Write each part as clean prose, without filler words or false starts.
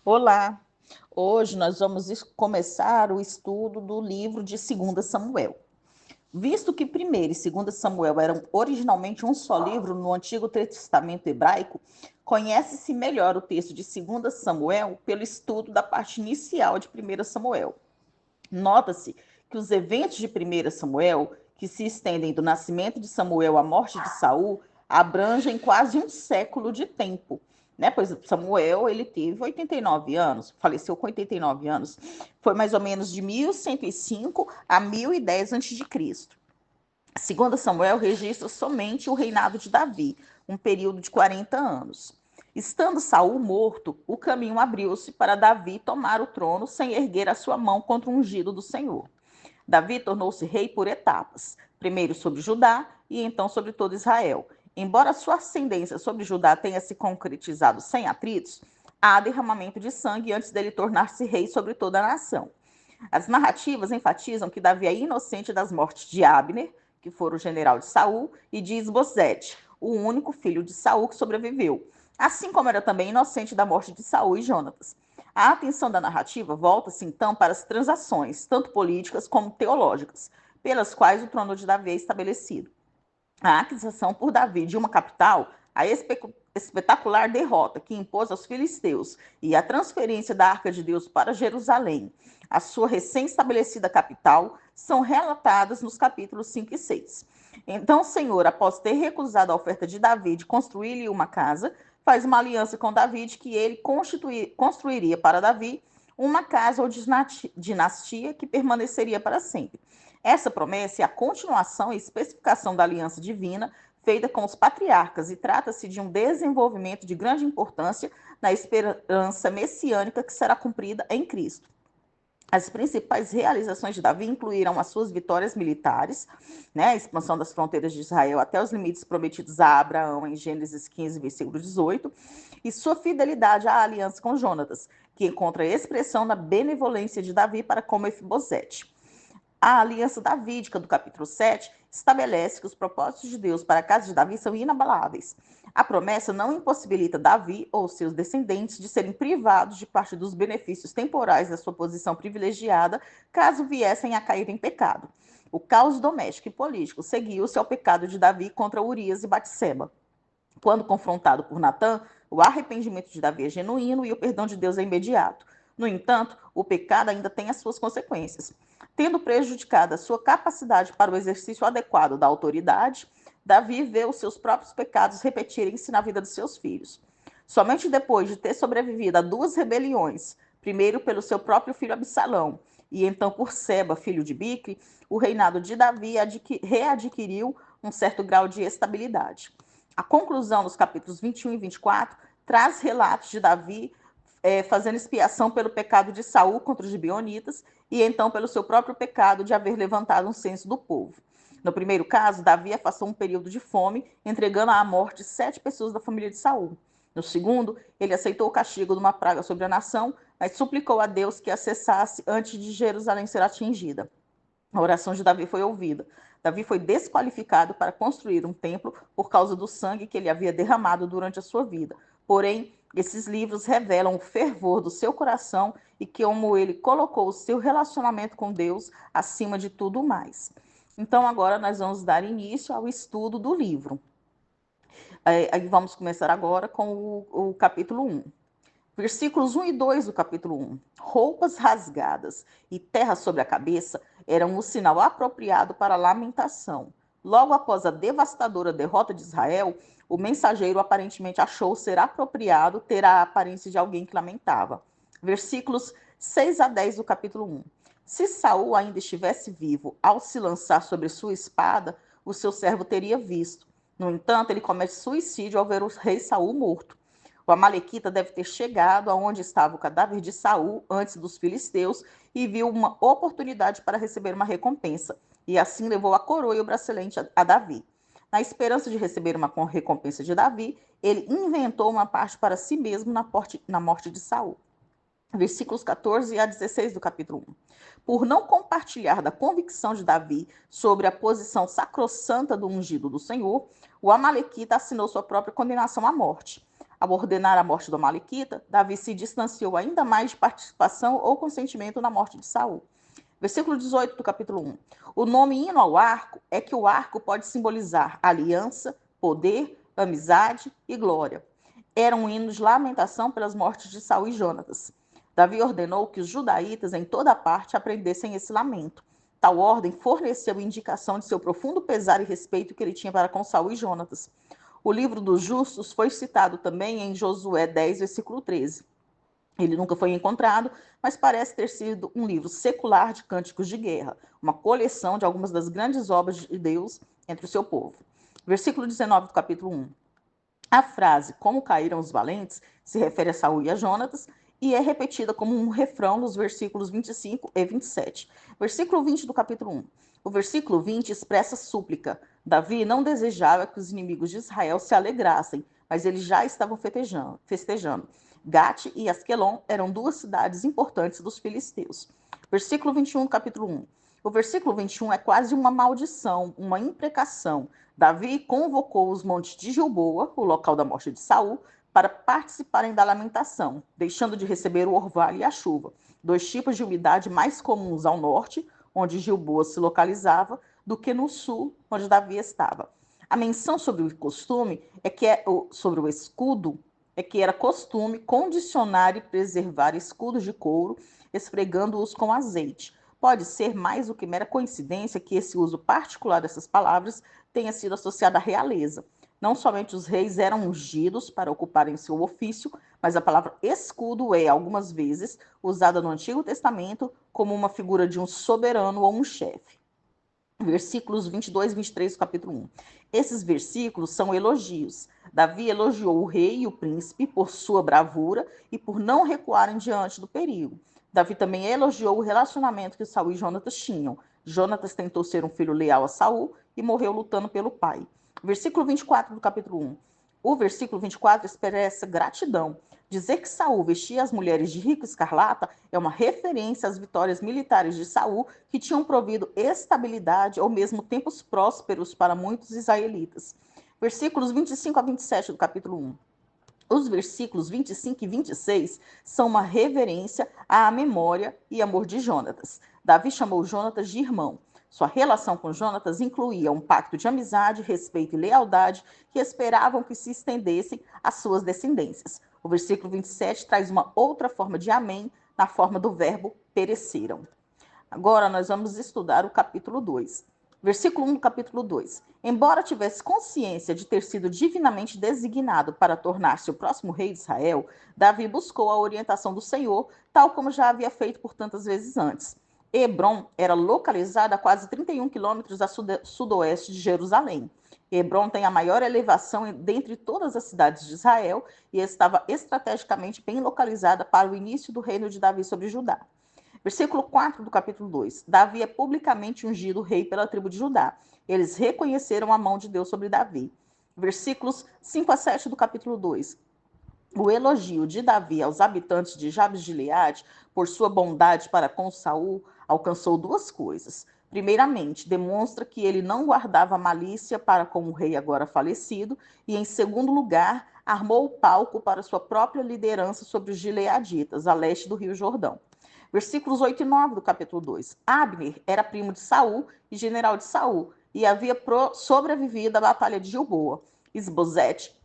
Olá! Hoje nós vamos começar o estudo do livro de 2 Samuel. Visto que 1º e 2 Samuel eram originalmente um só livro no Antigo Testamento hebraico, conhece-se melhor o texto de 2 Samuel pelo estudo da parte inicial de 1 Samuel. Nota-se que os eventos de 1 Samuel, que se estendem do nascimento de Samuel à morte de Saul, abrangem quase um século de tempo, né? Pois Samuel, ele teve 89 anos, faleceu com 89 anos. Foi mais ou menos de 1105 a 1010 a.C. 2 Samuel registra somente o reinado de Davi, um período de 40 anos. Estando Saul morto, o caminho abriu-se para Davi tomar o trono sem erguer a sua mão contra o ungido do Senhor. Davi tornou-se rei por etapas, primeiro sobre Judá e então sobre todo Israel. Embora sua ascendência sobre Judá tenha se concretizado sem atritos, há derramamento de sangue antes dele tornar-se rei sobre toda a nação. As narrativas enfatizam que Davi é inocente das mortes de Abner, que fora o general de Saul, e de Isbosete, o único filho de Saul que sobreviveu, assim como era também inocente da morte de Saul e Jonatas. A atenção da narrativa volta-se então para as transações, tanto políticas como teológicas, pelas quais o trono de Davi é estabelecido. A aquisição por Davi de uma capital, a espetacular derrota que impôs aos filisteus e a transferência da Arca de Deus para Jerusalém, a sua recém-estabelecida capital, são relatadas nos capítulos 5 e 6. Então o Senhor, após ter recusado a oferta de Davi de construir-lhe uma casa, faz uma aliança com Davi de que ele construiria para Davi uma casa ou dinastia que permaneceria para sempre. Essa promessa é a continuação e especificação da aliança divina feita com os patriarcas e trata-se de um desenvolvimento de grande importância na esperança messiânica que será cumprida em Cristo. As principais realizações de Davi incluíram as suas vitórias militares, né, a expansão das fronteiras de Israel até os limites prometidos a Abraão em Gênesis 15, versículo 18, e sua fidelidade à aliança com Jonatas, que encontra expressão na benevolência de Davi para com Mefibosete. A aliança davídica do capítulo 7 estabelece que os propósitos de Deus para a casa de Davi são inabaláveis. A promessa não impossibilita Davi ou seus descendentes de serem privados de parte dos benefícios temporais da sua posição privilegiada, caso viessem a cair em pecado. O caos doméstico e político seguiu-se ao pecado de Davi contra Urias e Batseba. Quando confrontado por Natã, o arrependimento de Davi é genuíno e o perdão de Deus é imediato. No entanto, o pecado ainda tem as suas consequências. Tendo prejudicado a sua capacidade para o exercício adequado da autoridade, Davi vê os seus próprios pecados repetirem-se na vida de seus filhos. Somente depois de ter sobrevivido a 2 rebeliões, primeiro pelo seu próprio filho Absalão e então por Seba, filho de Bique, o reinado de Davi readquiriu um certo grau de estabilidade. A conclusão dos capítulos 21 e 24 traz relatos de Davi fazendo expiação pelo pecado de Saul contra os gibeonitas e então pelo seu próprio pecado de haver levantado um censo do povo. No primeiro caso, Davi afastou um período de fome, entregando à morte 7 pessoas da família de Saul. No segundo, ele aceitou o castigo de uma praga sobre a nação, mas suplicou a Deus que a cessasse antes de Jerusalém ser atingida. A oração de Davi foi ouvida. Davi foi desqualificado para construir um templo por causa do sangue que ele havia derramado durante a sua vida. Porém, esses livros revelam o fervor do seu coração e como ele colocou o seu relacionamento com Deus acima de tudo mais. Então, agora nós vamos dar início ao estudo do livro. Vamos começar agora com o capítulo 1. Versículos 1 e 2 do capítulo 1. Roupas rasgadas e terra sobre a cabeça eram o sinal apropriado para a lamentação. Logo após a devastadora derrota de Israel, o mensageiro aparentemente achou ser apropriado ter a aparência de alguém que lamentava. Versículos 6 a 10 do capítulo 1. Se Saul ainda estivesse vivo, ao se lançar sobre sua espada, o seu servo teria visto. No entanto, ele comete suicídio ao ver o rei Saul morto. O amalequita deve ter chegado aonde estava o cadáver de Saul antes dos filisteus e viu uma oportunidade para receber uma recompensa. E assim levou a coroa e o bracelete a Davi. Na esperança de receber uma recompensa de Davi, ele inventou uma parte para si mesmo na morte de Saul. Versículos 14 a 16 do capítulo 1. Por não compartilhar da convicção de Davi sobre a posição sacrossanta do ungido do Senhor, o amalequita assinou sua própria condenação à morte. Ao ordenar a morte do Amalequita, Davi se distanciou ainda mais de participação ou consentimento na morte de Saul. Versículo 18 do capítulo 1. O nome hino ao arco é que o arco pode simbolizar aliança, poder, amizade e glória. Era um hino de lamentação pelas mortes de Saul e Jonatas. Davi ordenou que os judaítas em toda parte aprendessem esse lamento. Tal ordem forneceu indicação de seu profundo pesar e respeito que ele tinha para com Saul e Jonatas. O livro dos justos foi citado também em Josué 10, versículo 13. Ele nunca foi encontrado, mas parece ter sido um livro secular de cânticos de guerra, uma coleção de algumas das grandes obras de Deus entre o seu povo. Versículo 19 do capítulo 1. A frase "como caíram os valentes" se refere a Saul e a Jonatas e é repetida como um refrão nos versículos 25 e 27. Versículo 20 do capítulo 1. O versículo 20 expressa súplica. Davi não desejava que os inimigos de Israel se alegrassem, mas eles já estavam festejando. Gate e Asquelon eram duas cidades importantes dos filisteus. Versículo 21 do capítulo 1. O versículo 21 é quase uma maldição, uma imprecação. Davi convocou os montes de Gilboa, o local da morte de Saul, para participarem da lamentação, deixando de receber o orvalho e a chuva, dois tipos de umidade mais comuns ao norte, onde Gilboa se localizava, do que no sul, onde Davi estava. A menção sobre o costume sobre o escudo é que era costume condicionar e preservar escudos de couro, esfregando-os com azeite. Pode ser mais do que mera coincidência que esse uso particular dessas palavras tenha sido associado à realeza. Não somente os reis eram ungidos para ocuparem seu ofício, mas a palavra escudo é, algumas vezes, usada no Antigo Testamento como uma figura de um soberano ou um chefe. Versículos 22 e 23 do capítulo 1. Esses versículos são elogios. Davi elogiou o rei e o príncipe por sua bravura e por não recuarem diante do perigo. Davi também elogiou o relacionamento que Saul e Jonatas tinham. Jonatas tentou ser um filho leal a Saul e morreu lutando pelo pai. Versículo 24 do capítulo 1. O versículo 24 expressa gratidão. Dizer que Saul vestia as mulheres de rico escarlata é uma referência às vitórias militares de Saul, que tinham provido estabilidade ou mesmo tempos prósperos para muitos israelitas. Versículos 25 a 27 do capítulo 1. Os versículos 25 e 26 são uma reverência à memória e amor de Jonatas. Davi chamou Jonatas de irmão. Sua relação com Jonatas incluía um pacto de amizade, respeito e lealdade que esperavam que se estendessem às suas descendências. O versículo 27 traz uma outra forma de amém, na forma do verbo pereceram. Agora nós vamos estudar o capítulo 2. Versículo 1 do capítulo 2. Embora tivesse consciência de ter sido divinamente designado para tornar-se o próximo rei de Israel, Davi buscou a orientação do Senhor, tal como já havia feito por tantas vezes antes. Hebrom era localizada a quase 31 quilômetros a sudoeste de Jerusalém. Hebrom tem a maior elevação dentre todas as cidades de Israel e estava estrategicamente bem localizada para o início do reino de Davi sobre Judá. Versículo 4 do capítulo 2. Davi é publicamente ungido rei pela tribo de Judá. Eles reconheceram a mão de Deus sobre Davi. Versículos 5 a 7 do capítulo 2. O elogio de Davi aos habitantes de Jabes de Gileade por sua bondade para com Saul alcançou duas coisas. Primeiramente, demonstra que ele não guardava malícia para com o rei agora falecido, e em segundo lugar, armou o palco para sua própria liderança sobre os gileaditas, a leste do Rio Jordão. Versículos 8 e 9 do capítulo 2. Abner era primo de Saul e general de Saul, e havia sobrevivido à batalha de Gilboa. Isbosete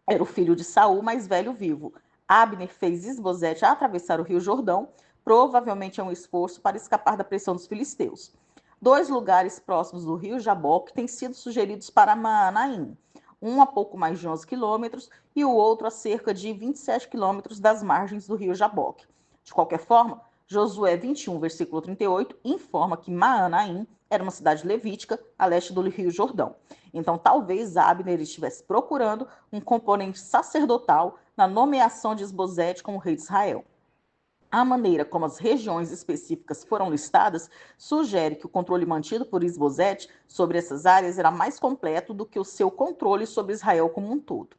era o filho de Saul, mais velho vivo. Abner fez Isbosete atravessar o Rio Jordão, provavelmente é um esforço para escapar da pressão dos filisteus. Dois lugares próximos do rio Jaboque têm sido sugeridos para Maanaim, um a pouco mais de 11 quilômetros e o outro a cerca de 27 quilômetros das margens do rio Jaboque. De qualquer forma, Josué 21, versículo 38, informa que Maanaim era uma cidade levítica a leste do rio Jordão. Então, talvez Abner estivesse procurando um componente sacerdotal na nomeação de Isbosete como rei de Israel. A maneira como as regiões específicas foram listadas sugere que o controle mantido por Isbosete sobre essas áreas era mais completo do que o seu controle sobre Israel como um todo.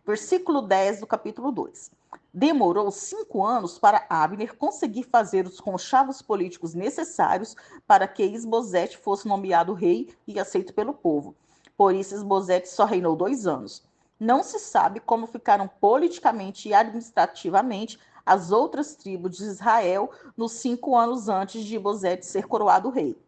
Versículo 10 do capítulo 2. Demorou 5 anos para Abner conseguir fazer os conchavos políticos necessários para que Isbosete fosse nomeado rei e aceito pelo povo. Por isso, Isbosete só reinou 2 anos. Não se sabe como ficaram politicamente e administrativamente as outras tribos de Israel nos 5 anos antes de Ibosete ser coroado rei.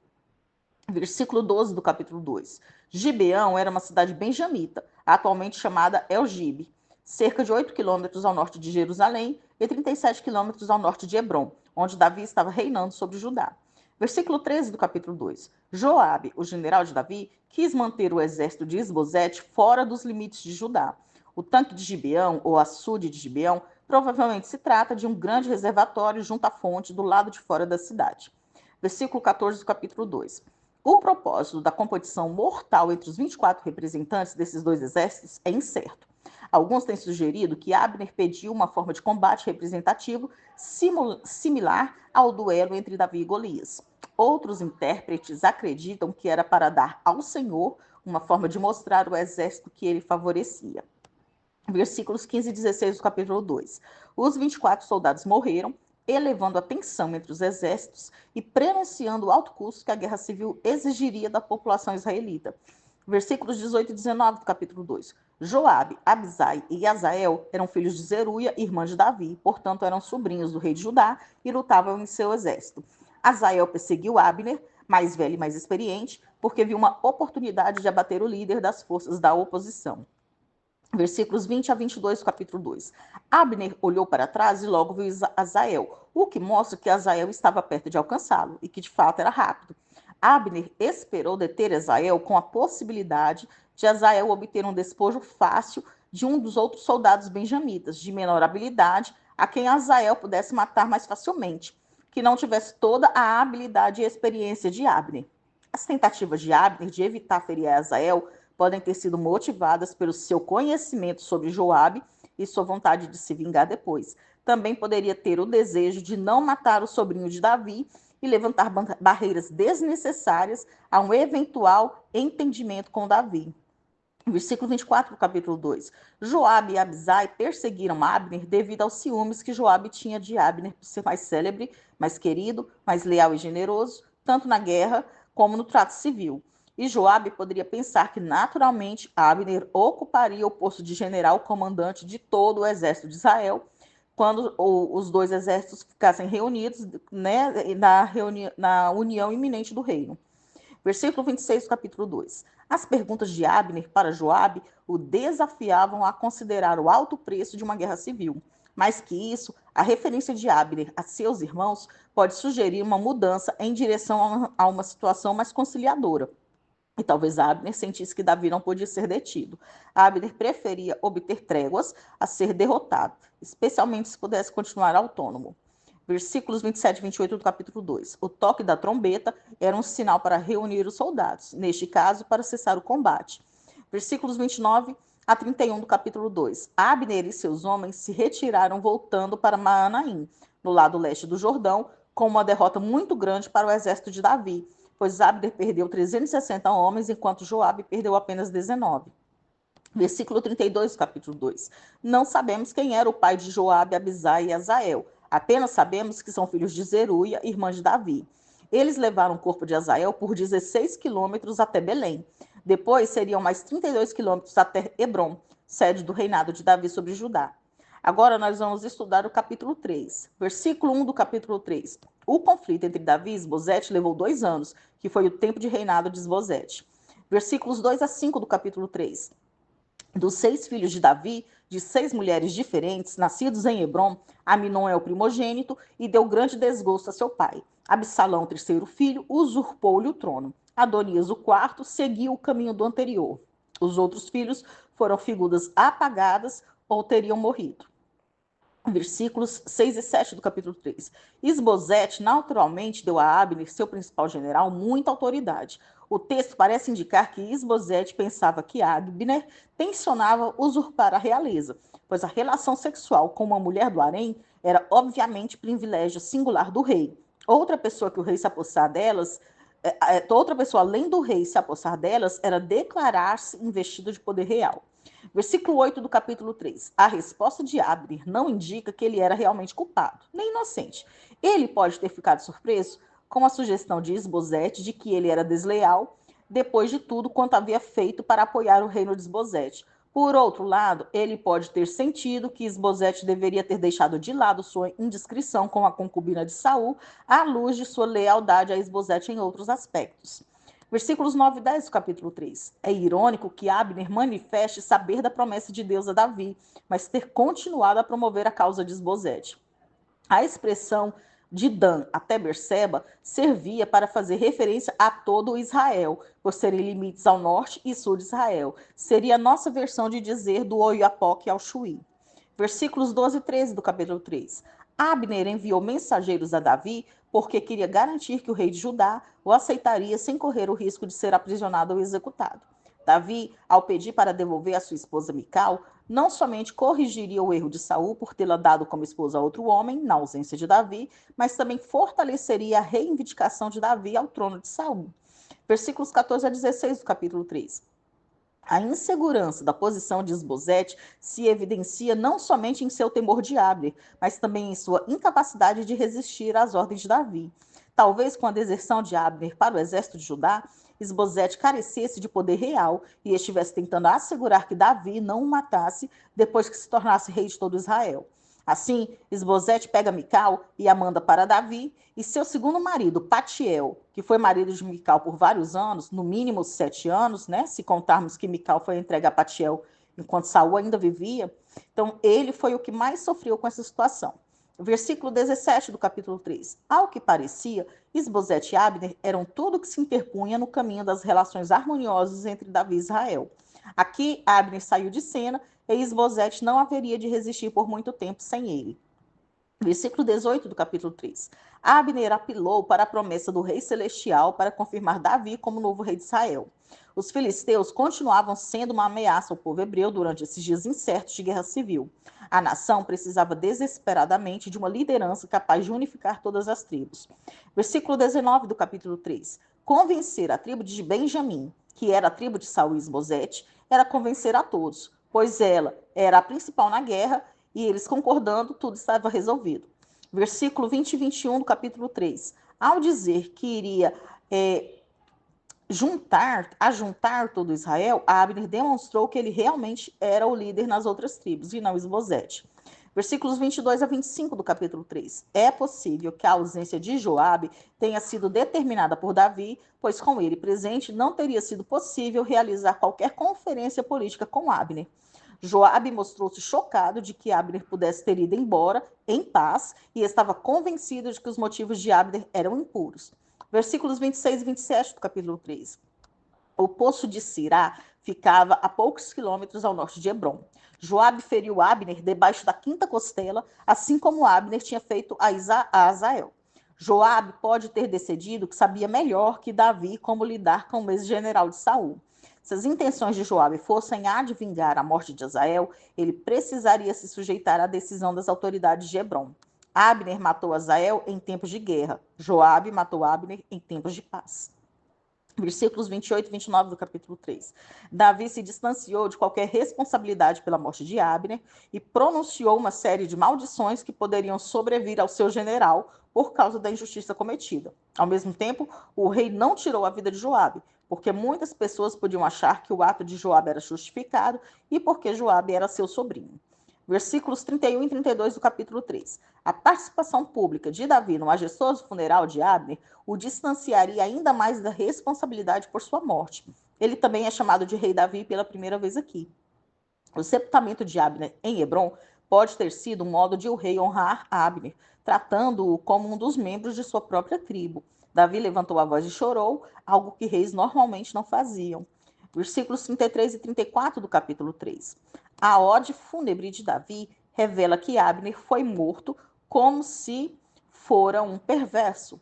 Versículo 12 do capítulo 2. Gibeão era uma cidade benjamita, atualmente chamada El-Gibe, cerca de 8 quilômetros ao norte de Jerusalém e 37 quilômetros ao norte de Hebrom, onde Davi estava reinando sobre Judá. Versículo 13 do capítulo 2. Joabe, o general de Davi, quis manter o exército de Isbosete fora dos limites de Judá. O tanque de Gibeão, ou açude de Gibeão, provavelmente se trata de um grande reservatório junto à fonte do lado de fora da cidade. Versículo 14 do capítulo 2. O propósito da competição mortal entre os 24 representantes desses dois exércitos é incerto. Alguns têm sugerido que Abner pediu uma forma de combate representativo similar ao duelo entre Davi e Golias. Outros intérpretes acreditam que era para dar ao Senhor uma forma de mostrar o exército que ele favorecia. Versículos 15 e 16 do capítulo 2. Os 24 soldados morreram, elevando a tensão entre os exércitos e prenunciando o alto custo que a guerra civil exigiria da população israelita. Versículos 18 e 19 do capítulo 2. Joabe, Abisai e Azael eram filhos de Zeruia, irmã de Davi, portanto eram sobrinhos do rei de Judá e lutavam em seu exército. Azael perseguiu Abner, mais velho e mais experiente, porque viu uma oportunidade de abater o líder das forças da oposição. Versículos 20 a 22 do capítulo 2. Abner olhou para trás e logo viu Azael, o que mostra que Azael estava perto de alcançá-lo e que de fato era rápido. Abner esperou deter Azael com a possibilidade de Azael obter um despojo fácil de um dos outros soldados benjamitas, de menor habilidade, a quem Azael pudesse matar mais facilmente, que não tivesse toda a habilidade e experiência de Abner. As tentativas de Abner de evitar ferir Azael podem ter sido motivadas pelo seu conhecimento sobre Joabe e sua vontade de se vingar depois. Também poderia ter o desejo de não matar o sobrinho de Davi e levantar barreiras desnecessárias a um eventual entendimento com Davi. Versículo 24 do capítulo 2. Joabe e Abisai perseguiram Abner devido aos ciúmes que Joabe tinha de Abner por ser mais célebre, mais querido, mais leal e generoso, tanto na guerra como no trato civil. E Joabe poderia pensar que, naturalmente, Abner ocuparia o posto de general comandante de todo o exército de Israel, quando os dois exércitos ficassem reunidos, né, na união iminente do reino. Versículo 26 do capítulo 2. As perguntas de Abner para Joabe o desafiavam a considerar o alto preço de uma guerra civil. Mais que isso, a referência de Abner a seus irmãos pode sugerir uma mudança em direção a uma situação mais conciliadora. E talvez Abner sentisse que Davi não podia ser detido. Abner preferia obter tréguas a ser derrotado, especialmente se pudesse continuar autônomo. Versículos 27 e 28 do capítulo 2. O toque da trombeta era um sinal para reunir os soldados, neste caso, para cessar o combate. Versículos 29 a 31 do capítulo 2. Abner e seus homens se retiraram voltando para Maanaim, no lado leste do Jordão, com uma derrota muito grande para o exército de Davi, pois Abner perdeu 360 homens, enquanto Joabe perdeu apenas 19. Versículo 32 do capítulo 2. Não sabemos quem era o pai de Joabe, Abisai e Azael. Apenas sabemos que são filhos de Zeruia, irmã de Davi. Eles levaram o corpo de Azael por 16 quilômetros até Belém. Depois seriam mais 32 quilômetros até Hebrom, sede do reinado de Davi sobre Judá. Agora nós vamos estudar o capítulo 3. Versículo 1 do capítulo 3. O conflito entre Davi e Isbosete levou 2 anos, que foi o tempo de reinado de Isbosete. Versículos 2 a 5 do capítulo 3. Dos 6 filhos de Davi, de 6 mulheres diferentes, nascidos em Hebrom, Aminon é o primogênito e deu grande desgosto a seu pai. Absalão, terceiro filho, usurpou-lhe o trono. Adonias, o quarto, seguiu o caminho do anterior. Os outros filhos foram figuras apagadas ou teriam morrido. Versículos 6 e 7 do capítulo 3. Isbosete naturalmente deu a Abner, seu principal general, muita autoridade. O texto parece indicar que Isbosete pensava que Abner tensionava usurpar a realeza, pois a relação sexual com uma mulher do harém era obviamente privilégio singular do rei. Outra pessoa que o rei se apossar delas, outra pessoa além do rei se apossar delas, era declarar-se investido de poder real. Versículo 8 do capítulo 3. A resposta de Abner não indica que ele era realmente culpado, nem inocente. Ele pode ter ficado surpreso com a sugestão de Isbosete de que ele era desleal, depois de tudo quanto havia feito para apoiar o reino de Isbosete. Por outro lado, ele pode ter sentido que Isbosete deveria ter deixado de lado sua indiscrição com a concubina de Saul, à luz de sua lealdade a Isbosete em outros aspectos. Versículos 9 e 10 do capítulo 3. É irônico que Abner manifeste saber da promessa de Deus a Davi, mas ter continuado a promover a causa de Isbosete. A expressão de Dan até Berseba servia para fazer referência a todo Israel, por serem limites ao norte e sul de Israel. Seria a nossa versão de dizer do Oiapoque ao Chuí. Versículos 12 e 13 do capítulo 3. Abner enviou mensageiros a Davi porque queria garantir que o rei de Judá o aceitaria sem correr o risco de ser aprisionado ou executado. Davi, ao pedir para devolver a sua esposa Mical, não somente corrigiria o erro de Saul por tê-la dado como esposa a outro homem, na ausência de Davi, mas também fortaleceria a reivindicação de Davi ao trono de Saul. Versículos 14 a 16 do capítulo 3. A insegurança da posição de Isbosete se evidencia não somente em seu temor de Abner, mas também em sua incapacidade de resistir às ordens de Davi. Talvez com a deserção de Abner para o exército de Judá, Isbosete carecesse de poder real e estivesse tentando assegurar que Davi não o matasse depois que se tornasse rei de todo Israel. Assim, Isbosete pega Mical e a manda para Davi, e seu segundo marido, Patiel, que foi marido de Mical por vários anos, no mínimo 7 anos, né? Se contarmos que Mical foi entregue a Patiel enquanto Saul ainda vivia. Então, ele foi o que mais sofreu com essa situação. Versículo 17 do capítulo 3. Ao que parecia, Isbosete e Abner eram tudo que se interpunha no caminho das relações harmoniosas entre Davi e Israel. Aqui, Abner saiu de cena e Isbosete não haveria de resistir por muito tempo sem ele. Versículo 18 do capítulo 3. Abner apelou para a promessa do rei celestial para confirmar Davi como novo rei de Israel. Os filisteus continuavam sendo uma ameaça ao povo hebreu durante esses dias incertos de guerra civil. A nação precisava desesperadamente de uma liderança capaz de unificar todas as tribos. Versículo 19 do capítulo 3. Convencer a tribo de Benjamim, que era a tribo de Saul e Isbosete, era convencer a todos, pois ela era a principal na guerra e eles concordando, tudo estava resolvido. Versículo 20 e 21 do capítulo 3. Ao dizer que iria juntar todo Israel, Abner demonstrou que ele realmente era o líder nas outras tribos e não Isbosete. Versículos 22 a 25 do capítulo 3. É possível que a ausência de Joabe tenha sido determinada por Davi, pois com ele presente não teria sido possível realizar qualquer conferência política com Abner. Joabe mostrou-se chocado de que Abner pudesse ter ido embora em paz e estava convencido de que os motivos de Abner eram impuros. Versículos 26 e 27 do capítulo 3. O poço de Sirá ficava a poucos quilômetros ao norte de Hebrom. Joabe feriu Abner debaixo da quinta costela, assim como Abner tinha feito a Azael. Joabe pode ter decidido que sabia melhor que Davi como lidar com o ex-general de Saul. Se as intenções de Joabe fossem advingar a morte de Azael, ele precisaria se sujeitar à decisão das autoridades de Hebrom. Abner matou Azael em tempos de guerra. Joabe matou Abner em tempos de paz. Versículos 28 e 29 do capítulo 3. Davi se distanciou de qualquer responsabilidade pela morte de Abner e pronunciou uma série de maldições que poderiam sobrevir ao seu general por causa da injustiça cometida. Ao mesmo tempo, o rei não tirou a vida de Joabe, porque muitas pessoas podiam achar que o ato de Joabe era justificado e porque Joabe era seu sobrinho. Versículos 31 e 32 do capítulo 3. A participação pública de Davi no majestoso funeral de Abner o distanciaria ainda mais da responsabilidade por sua morte. Ele também é chamado de rei Davi pela primeira vez aqui. O sepultamento de Abner em Hebrom pode ter sido um modo de o rei honrar Abner, tratando-o como um dos membros de sua própria tribo. Davi levantou a voz e chorou, algo que reis normalmente não faziam. Versículos 33 e 34 do capítulo 3. A ode fúnebre de Davi revela que Abner foi morto como se fora um perverso.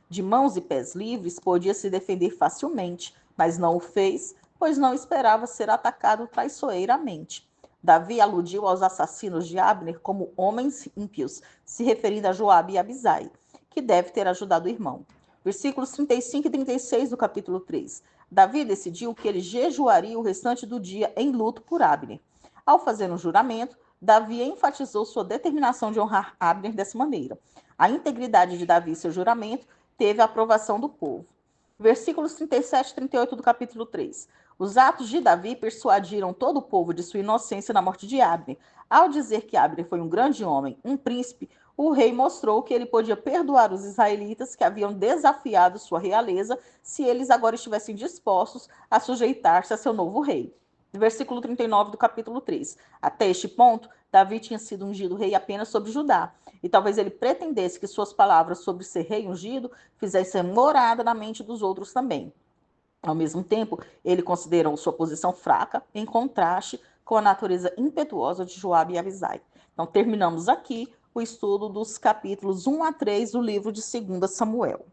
De mãos e pés livres, podia se defender facilmente, mas não o fez, pois não esperava ser atacado traiçoeiramente. Davi aludiu aos assassinos de Abner como homens ímpios, se referindo a Joabe e Abisai, que deve ter ajudado o irmão. Versículos 35 e 36 do capítulo 3. Davi decidiu que ele jejuaria o restante do dia em luto por Abner. Ao fazer um juramento, Davi enfatizou sua determinação de honrar Abner dessa maneira. A integridade de Davi e seu juramento teve a aprovação do povo. Versículos 37 e 38 do capítulo 3. Os atos de Davi persuadiram todo o povo de sua inocência na morte de Abner. Ao dizer que Abner foi um grande homem, um príncipe, o rei mostrou que ele podia perdoar os israelitas que haviam desafiado sua realeza se eles agora estivessem dispostos a sujeitar-se a seu novo rei. Versículo 39 do capítulo 3. Até este ponto, Davi tinha sido ungido rei apenas sobre Judá, e talvez ele pretendesse que suas palavras sobre ser rei ungido fizessem morada na mente dos outros também. Ao mesmo tempo, ele considerou sua posição fraca, em contraste com a natureza impetuosa de Joabe e Abisai. Então, terminamos aqui o estudo dos capítulos 1 a 3 do livro de 2 Samuel.